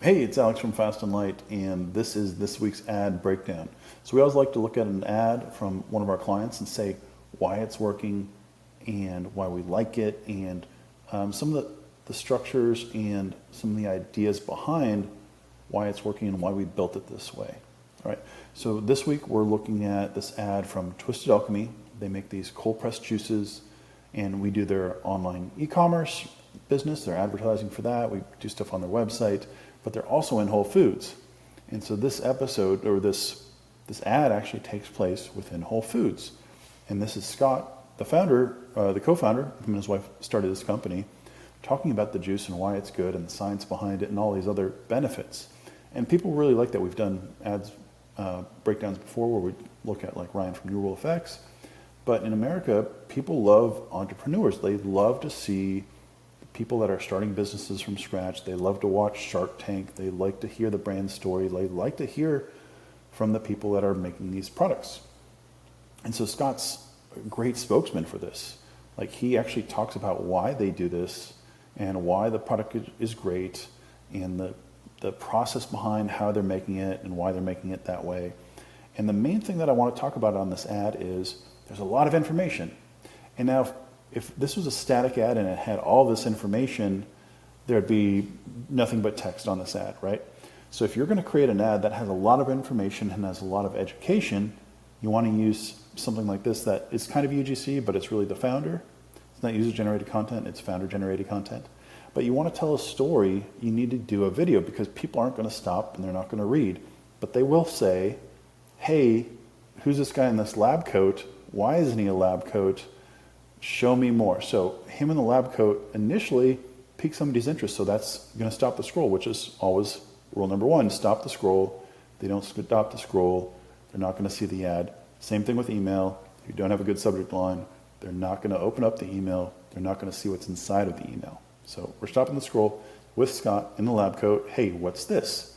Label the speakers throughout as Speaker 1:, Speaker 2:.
Speaker 1: Hey, it's Alex from Fast and Light, and this is this week's ad breakdown. So we always like to look at an ad from one of our clients and say why it's working and why we like it, and some of the structures and some of the ideas behind why it's working and why we built it this way. All right, so this week we're looking at this ad from Twisted Alchemy. They make these cold pressed juices, and we do their online e-commerce business. They're advertising for that. We do stuff on their website, but they're also in Whole Foods. And so this episode, or this ad actually takes place within Whole Foods. And this is Scott, the founder, the co-founder, him and his wife started this company, talking about the juice and why it's good and the science behind it and all these other benefits. And people really like that. We've done ads, breakdowns before where we look at like Ryan from New Rule Effects. But in America, people love entrepreneurs. They love to see people that are starting businesses from scratch. They love to watch Shark Tank. They like to hear the brand story. They like to hear from the people that are making these products. And so Scott's a great spokesman for this. Like, he actually talks about why they do this and why the product is great and the process behind how they're making it and why they're making it that way. And the main thing that I want to talk about on this ad is there's a lot of information. And now if this was a static ad and it had all this information, there'd be nothing but text on this ad, right? So if you're going to create an ad that has a lot of information and has a lot of education, you want to use something like this that is kind of UGC, but it's really the founder. It's not user-generated content, it's founder-generated content. But you want to tell a story, you need to do a video because people aren't going to stop and they're not going to read. But they will say, hey, who's this guy in this lab coat? Why isn't he a lab coat? Show me more. So him in the lab coat initially piques somebody's interest. So that's going to stop the scroll, which is always rule number one. Stop the scroll. They don't stop the scroll, they're not going to see the ad. Same thing with email. If you don't have a good subject line, they're not going to open up the email. They're not going to see what's inside of the email. So we're stopping the scroll with Scott in the lab coat. Hey, what's this?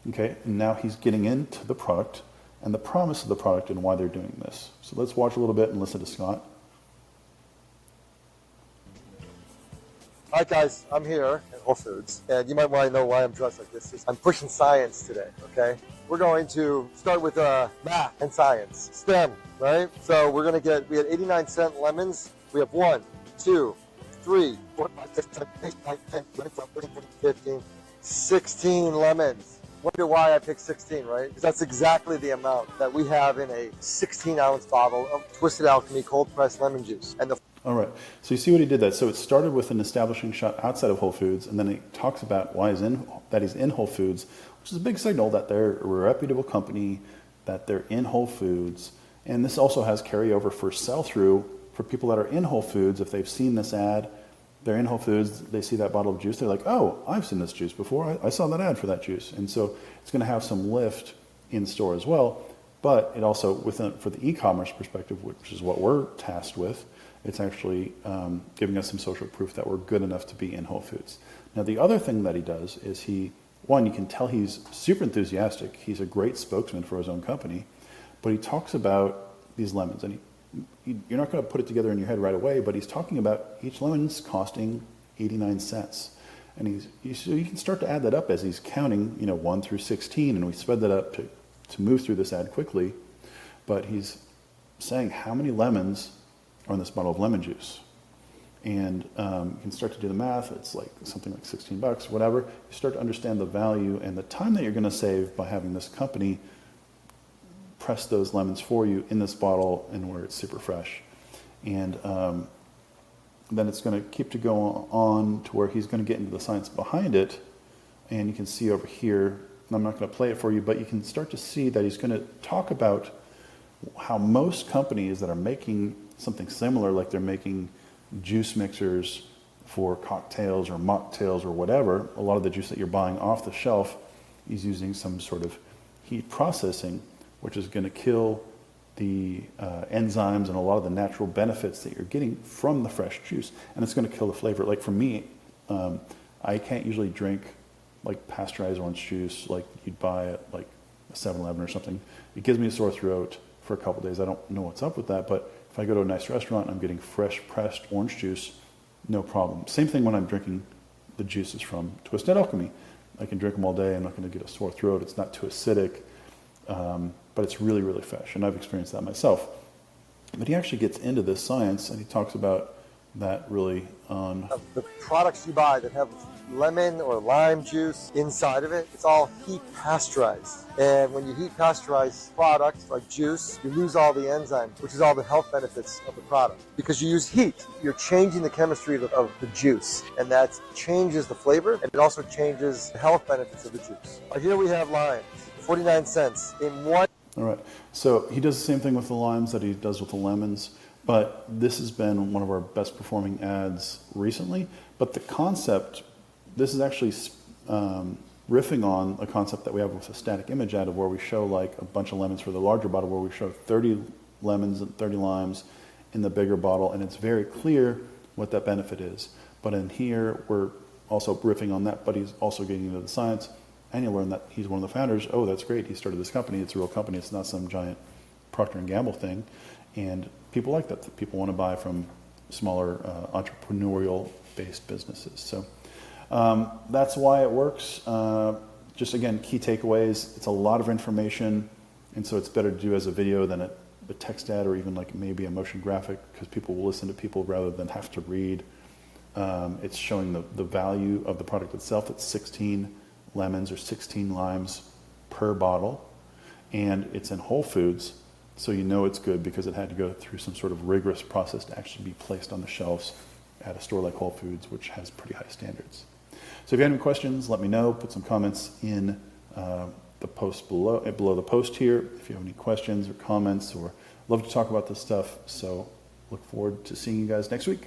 Speaker 1: Okay, and now he's getting into the product and the promise of the product and why they're doing this. So let's watch a little bit and listen to Scott.
Speaker 2: Hi guys, I'm here at Whole Foods, and you might want to know why I'm dressed like this. I'm pushing science today, okay? We're going to start with math and science, STEM, right? So we had 89-cent lemons. We have 1, 2, 3, 4, 5, 6, 7, 8, 9, 10, 11, 12, 13, 14, 15, 16 lemons. Wonder why I picked 16, right? Because that's exactly the amount that we have in a 16-ounce bottle of Twisted Alchemy cold-pressed lemon juice. And
Speaker 1: all right, so you see what he did that. So it started with an establishing shot outside of Whole Foods, and then he talks about why he's in Whole Foods, which is a big signal that they're a reputable company, that they're in Whole Foods. And this also has carryover for sell-through for people that are in Whole Foods. If they've seen this ad, they're in Whole Foods, they see that bottle of juice, they're like, oh, I've seen this juice before. I saw that ad for that juice. And so it's going to have some lift in store as well. But it also, for the e-commerce perspective, which is what we're tasked with, it's actually giving us some social proof that we're good enough to be in Whole Foods. Now, the other thing that he does is you can tell he's super enthusiastic. He's a great spokesman for his own company, but he talks about these lemons. And you're not going to put it together in your head right away, but he's talking about each lemon's costing 89 cents. And so you can start to add that up as he's counting, 1 through 16, and we sped that up to move through this ad quickly. But he's saying how many lemons are in this bottle of lemon juice. And you can start to do the math. It's like something like $16, whatever. You start to understand the value and the time that you're going to save by having this company press those lemons for you in this bottle and where it's super fresh. And then it's going to keep to go on to where he's going to get into the science behind it. And you can see over here, and I'm not going to play it for you, but you can start to see that he's going to talk about how most companies that are making something similar, like they're making juice mixers for cocktails or mocktails or whatever, a lot of the juice that you're buying off the shelf is using some sort of heat processing, which is going to kill the enzymes and a lot of the natural benefits that you're getting from the fresh juice. And it's going to kill the flavor. Like for me, I can't usually drink like pasteurized orange juice like you'd buy at like a 7-Eleven or something. It gives me a sore throat for a couple days. I don't know what's up with that, but if I go to a nice restaurant and I'm getting fresh pressed orange juice, no problem. Same thing when I'm drinking the juices from Twisted Alchemy. I can drink them all day. I'm not going to get a sore throat. It's not too acidic, but it's really, really fresh. And I've experienced that myself. But he actually gets into this science, and he talks about that really on
Speaker 2: the products you buy that have lemon or lime juice inside of it, it's all heat pasteurized. And when you heat pasteurize products like juice, you lose all the enzymes, which is all the health benefits of the product. Because you use heat, you're changing the chemistry of the juice, and that changes the flavor, and it also changes the health benefits of the juice. Here we have limes, 49 cents in one.
Speaker 1: All right. So he does the same thing with the limes that he does with the lemons, but this has been one of our best performing ads recently. But the concept, this is actually riffing on a concept that we have with a static image ad of where we show like a bunch of lemons for the larger bottle, where we show 30 lemons and 30 limes in the bigger bottle, and it's very clear what that benefit is. But in here, we're also riffing on that, but he's also getting into the science. And you learn that he's one of the founders. Oh, that's great. He started this company. It's a real company. It's not some giant Procter & Gamble thing. And people like that. People want to buy from smaller entrepreneurial-based businesses. So that's why it works. Just, again, key takeaways. It's a lot of information, and so it's better to do as a video than a text ad or even like maybe a motion graphic, because people will listen to people rather than have to read. It's showing the value of the product itself. It's 16 lemons or 16 limes per bottle, and it's in Whole Foods, so you know it's good because it had to go through some sort of rigorous process to actually be placed on the shelves at a store like Whole Foods, which has pretty high standards. So if you have any questions, let me know. Put some comments in the post below the post here if you have any questions or comments, or love to talk about this stuff. So look forward to seeing you guys next week.